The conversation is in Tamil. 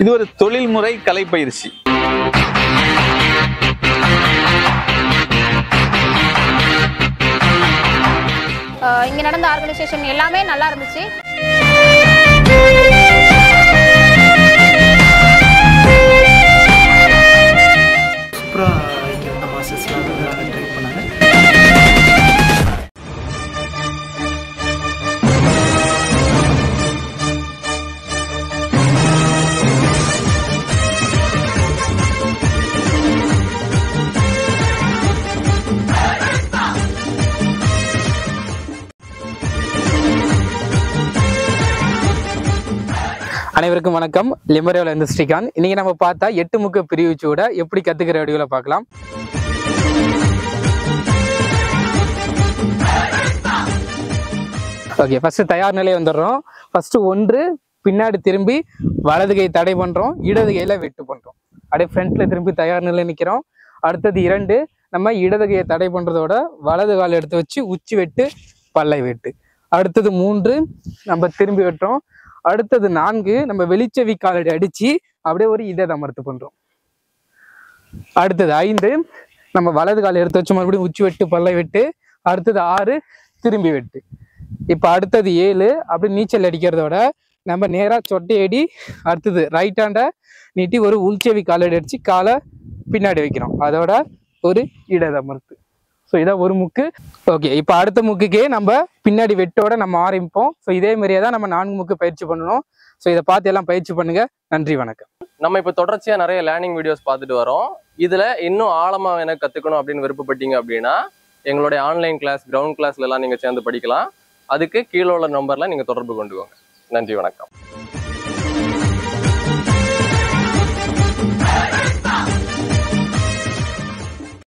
இது ஒரு தொழில்முறை கலைப்பயிற்சி. இங்க நடந்த ஆர்கனைசேஷன் எல்லாமே நல்லா இருந்துச்சு. சூப்பரா இங்க இருந்த மாஸ்டர்ஸ்லாம் ட்ரை பண்ணாங்க. அனைவருக்கும் வணக்கம். லிமரேவில் இருந்து ஸ்ரீகாந்த். இன்னைக்கு நம்ம பார்த்தா 8 முக்க பிரிவுச்சோட எப்படி கத்துக்கிற வீடியோவில் பார்க்கலாம். ஓகே, ஃபர்ஸ்ட் தயார் நிலையை வந்துடுறோம். ஃபர்ஸ்ட் 1 பின்னாடி திரும்பி வலது கை தடை பண்றோம், இடது கையில வெட்டு பண்றோம். அப்படியே ஃப்ரண்ட்ல திரும்பி தயார் நிலை நிற்கிறோம். அடுத்தது 2 நம்ம இடது கையை தடை பண்றதோட வலது கால் எடுத்து வச்சு உச்சி வெட்டு, பல்லை வெட்டு. அடுத்தது 3 நம்ம திரும்பி வெட்டுறோம். அடுத்தது 4 நம்ம வெளிச்சவி காலடி அடிச்சு அப்படியே ஒரு இதை அமர்த்து பண்றோம். அடுத்தது 5 நம்ம வலது காலை எடுத்து வச்சு மறுபடியும் உச்சி வெட்டு, பல்லை வெட்டு. அடுத்தது 6 திரும்பி வெட்டு. இப்போ அடுத்தது 7 அப்படி நீச்சல் அடிக்கிறதோட நம்ம நேராக சொட்டையடி. அடுத்தது ரைட் ஹேண்டை நீட்டி ஒரு உள்செவி காலடி அடிச்சு காலை பின்னாடி வைக்கிறோம். அதோட ஒரு இடது அமர்த்து. ஸோ இதான் ஒரு முக்கு. ஓகே, இப்போ அடுத்த முக்குக்கே நம்ம பின்னாடி வெட்டோட நம்ம ஆரம்பிப்போம். ஸோ இதே மாதிரியே தான் நம்ம 4 முக்கு பயிற்சி பண்ணணும். ஸோ இதை பார்த்து எல்லாம் பயிற்சி பண்ணுங்க. நன்றி, வணக்கம். நம்ம இப்போ தொடர்ச்சியாக நிறைய லேர்னிங் வீடியோஸ் பார்த்துட்டு வரோம். இதில் இன்னும் ஆழமாக எனக்கு கற்றுக்கணும் அப்படின்னு விருப்பப்பட்டீங்க அப்படின்னா எங்களுடைய ஆன்லைன் கிளாஸ், கிரவுண்ட் கிளாஸ்ல எல்லாம் நீங்கள் சேர்ந்து படிக்கலாம். அதுக்கு கீழே உள்ள நம்பரில் நீங்கள் தொடர்பு கொண்டுக்கோங்க. நன்றி, வணக்கம்.